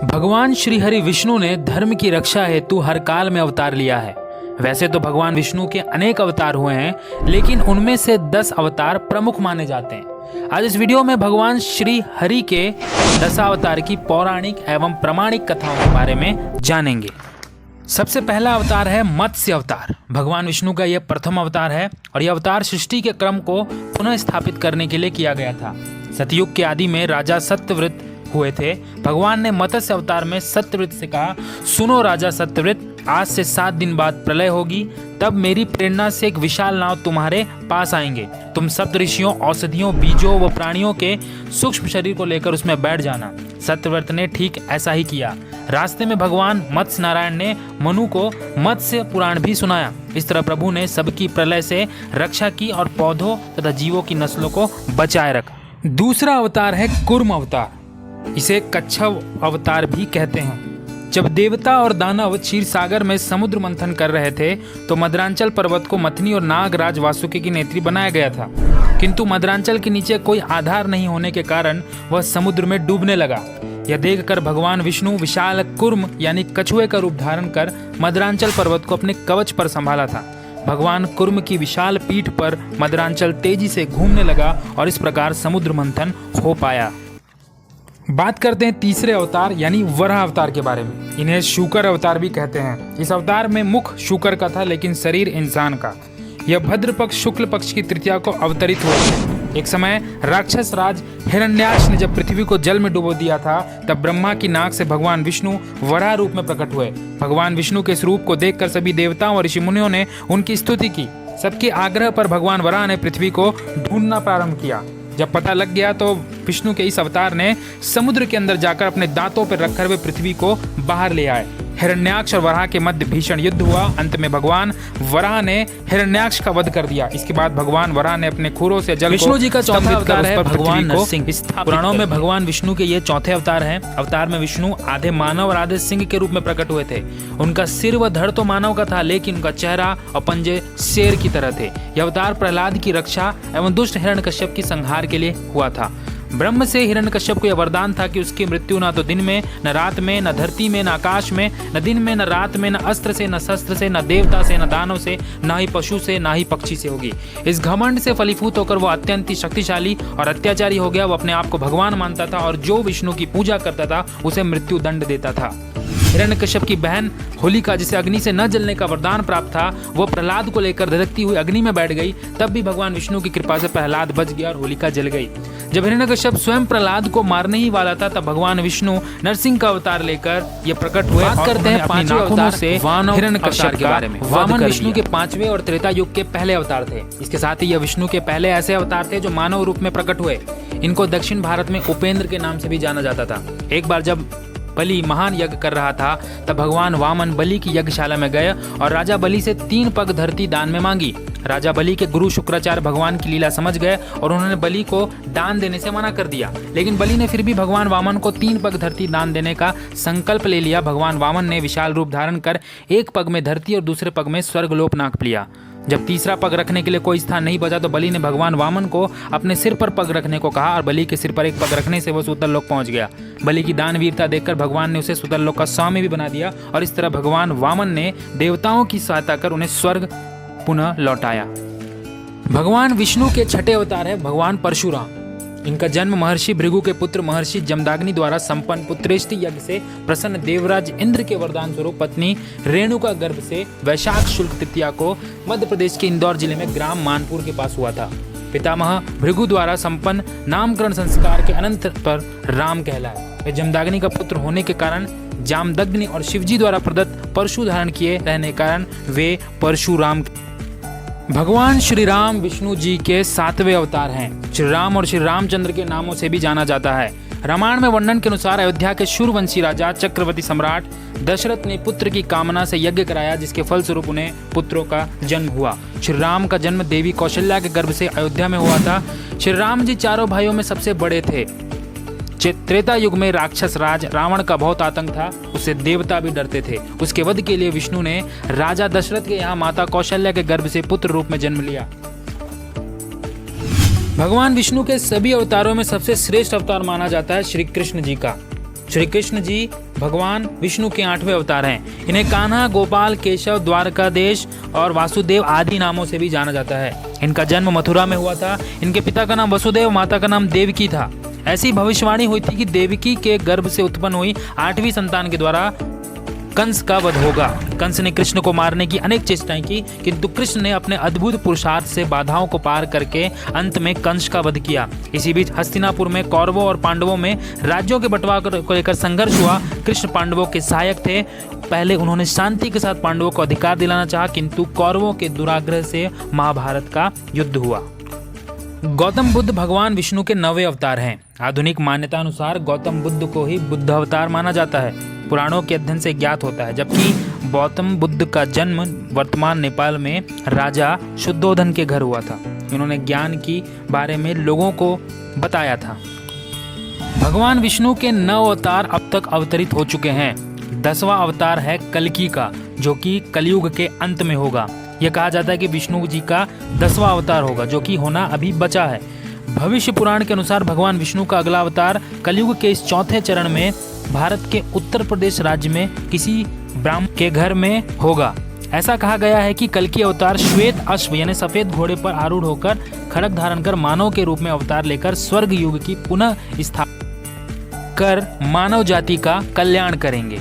भगवान श्री हरि विष्णु ने धर्म की रक्षा हेतु हर काल में अवतार लिया है। वैसे तो भगवान विष्णु के अनेक अवतार हुए हैं, लेकिन उनमें से 10 अवतार प्रमुख माने जाते हैं। आज इस वीडियो में भगवान श्री हरि के 10 अवतार की पौराणिक एवं प्रामाणिक कथाओं के बारे में जानेंगे। सबसे पहला अवतार है मत्स्य अवतार। भगवान विष्णु का यह प्रथम अवतार है और यह अवतार सृष्टि के क्रम को पुनः स्थापित करने के लिए किया गया था। सतयुग के आदि में राजा सत्यव्रत हुए थे। भगवान ने मत्स्य अवतार में सत्यव्रत से कहा, सुनो राजा सत्यव्रत, आज से 7 दिन बाद प्रलय होगी, तब मेरी प्रेरणा से एक विशाल नाव तुम्हारे पास आएंगे। तुम सप्तऋषियों, औषधियों, बीजों व प्राणियों के सूक्ष्म शरीर को लेकर उसमें बैठ जाना। सत्यव्रत ने ठीक ऐसा ही किया। रास्ते में भगवान मत्स्य नारायण ने मनु को मत्स्य पुराण भी सुनाया। इस तरह प्रभु ने सबकी प्रलय से रक्षा की और पौधों तथा जीवों की नस्लों को बचाए रखा। दूसरा अवतार है कूर्म अवतार। इसे कच्छप अवतार भी कहते हैं। जब देवता और दानव क्षीर सागर में समुद्र मंथन कर रहे थे तो मदरांचल पर्वत को मथनी और नागराज वासुकी की नेत्री बनाया गया था, किंतु मदरांचल के नीचे कोई आधार नहीं होने के कारण वह समुद्र में डूबने लगा। यह देखकर भगवान विष्णु विशाल कूर्म यानी कछुए का रूप धारण कर मदरांचल पर्वत को अपने कवच पर संभाला था। भगवान कूर्म की विशाल पीठ पर मदरांचल तेजी से घूमने लगा और इस प्रकार समुद्र मंथन हो पाया। बात करते हैं तीसरे अवतार यानी वराह अवतार के बारे में। इन्हें शूकर अवतार भी कहते हैं। इस अवतार में मुख शूकर का था, लेकिन शरीर इंसान का। यह भद्र पक्ष शुक्ल पक्ष की तृतीया को अवतरित हुए थे। एक समय राक्षस राज हिरण्याक्ष ने जब पृथ्वी को जल में डुबो दिया था, तब ब्रह्मा की नाक से भगवान विष्णु वराह रूप में प्रकट हुए। भगवान विष्णु के इस रूप को देखकर सभी देवताओं और ऋषि मुनियों ने उनकी स्तुति की। सबके आग्रह पर भगवान वराह ने पृथ्वी को ढूंढना प्रारंभ किया। जब पता लग गया तो विष्णु के इस अवतार ने समुद्र के अंदर जाकर अपने दांतों पर रखकर वे पृथ्वी को बाहर ले आए। हिरण्याक्ष और वराह के मध्य भीषण युद्ध हुआ। अंत में भगवान वराह ने हिरण्याक्ष का वध कर दिया। इसके बाद भगवान वराह ने अपने खुरों से जल विष्णु जी का चौथा अवतार है भगवान नरसिंह। पुराणों में भगवान विष्णु के ये चौथे अवतार हैं। अवतार में विष्णु आधे मानव और आधे सिंह के रूप में प्रकट हुए थे। उनका सिर व धड़ तो मानव का था, लेकिन उनका चेहरा और पंजे शेर की तरह थे। यह अवतार प्रहलाद की रक्षा एवं दुष्ट हिरण्यकश्यप की संहार के लिए हुआ था। ब्रह्म से हिरण्यकश्यप को यह वरदान था कि उसकी मृत्यु न तो दिन में, न रात में, न धरती में, न आकाश में, न दिन में, न रात में, न अस्त्र से, न शस्त्र से, न देवता से, न दानव से, न ही पशु से, न ही पक्षी से होगी। इस घमंड से फलीभूत होकर वो अत्यंत शक्तिशाली और अत्याचारी हो गया। वो अपने आप को भगवान मानता था और जो विष्णु की पूजा करता था उसे मृत्यु दंड देता था। हिरण्यकश्यप की बहन होलिका, जिसे अग्नि से न जलने का वरदान प्राप्त था, वो प्रहलाद को लेकर धधकती हुई अग्नि में बैठ गई। तब भी भगवान विष्णु की कृपा से प्रहलाद बच गया और होलिका जल गई। जब हिरण्यकश्यप स्वयं प्रहलाद को मारने ही वाला था, तब भगवान विष्णु नरसिंह का अवतार लेकर ये प्रकट हुए। बात करते हैं 5वें अवतार से हिरण्यकश्यप के बारे में। वामन विष्णु के 5वें और त्रेता युग के पहले अवतार थे। इसके साथ ही यह विष्णु के पहले ऐसे अवतार थे जो मानव रूप में प्रकट हुए। इनको दक्षिण भारत में उपेंद्र के नाम से भी जाना जाता था। एक बार जब बलि महान यज्ञ कर रहा था, तब भगवान वामन बलि की यज्ञशाला में गए और राजा बलि से 3 पग धरती दान में मांगी। राजा बलि के गुरु शुक्राचार्य भगवान की लीला समझ गए और उन्होंने बलि को दान देने से मना कर दिया। लेकिन बलि ने फिर भी भगवान वामन को 3 पग धरती दान देने का संकल्प ले लिया। भगवान वामन ने विशाल रूप धारण कर एक पग में धरती और दूसरे पग में स्वर्गलोक नाप लिया। जब तीसरा पग रखने के लिए कोई स्थान नहीं बचा तो बलि ने भगवान वामन को अपने सिर पर पग रखने को कहा और बलि के सिर पर एक पग रखने से वो सुतरलोक पहुंच गया। बलि की दानवीरता देखकर भगवान ने उसे सुतरलोक का स्वामी भी बना दिया और इस तरह भगवान वामन ने देवताओं की सहायता कर उन्हें स्वर्ग पुनः लौटाया। भगवान विष्णु के 6ठे अवतार है भगवान परशुराम। इनका जन्म महर्षि भृगु के पुत्र महर्षि जमदाग्नि द्वारा संपन्न पुत्रेष्टि यज्ञ से प्रसन्न देवराज इंद्र के वरदान स्वरूप पत्नी रेणुका गर्भ से वैशाख शुक्ल तृतीया को मध्य प्रदेश के इंदौर जिले में ग्राम मानपुर के पास हुआ था। पितामह भृगु द्वारा संपन्न नामकरण संस्कार के अनंत पर राम कहलाए। वे जमदाग्नि का पुत्र होने के कारण जामदग्नि और शिवजी द्वारा प्रदत्त परशु धारण किए रहने के कारण वे परशुराम। भगवान श्री राम विष्णु जी के 7वें अवतार हैं। श्री राम और श्री रामचंद्र के नामों से भी जाना जाता है। रामायण में वर्णन के अनुसार अयोध्या के शूरवंशी राजा चक्रवर्ती सम्राट दशरथ ने पुत्र की कामना से यज्ञ कराया, जिसके फलस्वरूप उन्हें पुत्रों का जन्म हुआ। श्री राम का जन्म देवी कौशल्या के गर्भ से अयोध्या में हुआ था। श्री राम जी 4 भाइयों में सबसे बड़े थे। त्रेता युग में राक्षस राज रावण का बहुत आतंक था, उससे देवता भी डरते थे। उसके वध के लिए विष्णु ने राजा दशरथ के यहाँ माता कौशल्या के गर्भ से पुत्र रूप में जन्म लिया। भगवान विष्णु के सभी अवतारों में सबसे श्रेष्ठ अवतार माना जाता है श्री कृष्ण जी का। श्री कृष्ण जी भगवान विष्णु के 8वें अवतार हैं। इन्हें कान्हा, गोपाल, केशव, द्वारकाधीश और वासुदेव आदि नामों से भी जाना जाता है। इनका जन्म मथुरा में हुआ था। इनके पिता का नाम वसुदेव, माता का नाम देवकी था। ऐसी भविष्यवाणी हुई थी कि देवकी के गर्भ से उत्पन्न हुई 8वीं संतान के द्वारा कंस का वध होगा। कंस ने कृष्ण को मारने की अनेक चेष्टाएं की, किंतु कृष्ण ने अपने अद्भुत पुरुषार्थ से बाधाओं को पार करके अंत में कंस का वध किया। इसी बीच हस्तिनापुर में कौरवों और पांडवों में राज्यों के बंटवारे को लेकर संघर्ष हुआ। कृष्ण पांडवों के सहायक थे। पहले उन्होंने शांति के साथ पांडवों को अधिकार दिलाना चाहा, किंतु कौरवों के दुराग्रह से महाभारत का युद्ध हुआ। गौतम बुद्ध भगवान विष्णु के 9वें अवतार हैं। आधुनिक मान्यता अनुसार गौतम बुद्ध को ही बुद्ध अवतार माना जाता है। पुराणों के अध्ययन से ज्ञात होता है, जबकि गौतम बुद्ध का जन्म वर्तमान नेपाल में राजा शुद्धोधन के घर हुआ था। उन्होंने ज्ञान की बारे में लोगों को बताया था। भगवान विष्णु के 9 अवतार अब तक अवतरित हो चुके हैं। 10वां अवतार है कल्कि का, जो कि कलयुग के अंत में होगा। यह कहा जाता है कि विष्णु जी का 10वां अवतार होगा, जो कि होना अभी बचा है। भविष्य पुराण के अनुसार भगवान विष्णु का अगला अवतार कलयुग के इस 4थे चरण में भारत के उत्तर प्रदेश राज्य में किसी ब्राह्मण के घर में होगा। ऐसा कहा गया है कि कल्कि अवतार श्वेत अश्व यानी सफेद घोड़े पर आरूढ़ होकर खड्ग धारण कर मानव के रूप में अवतार लेकर स्वर्ग युग की पुनः स्थापना कर मानव जाति का कल्याण करेंगे।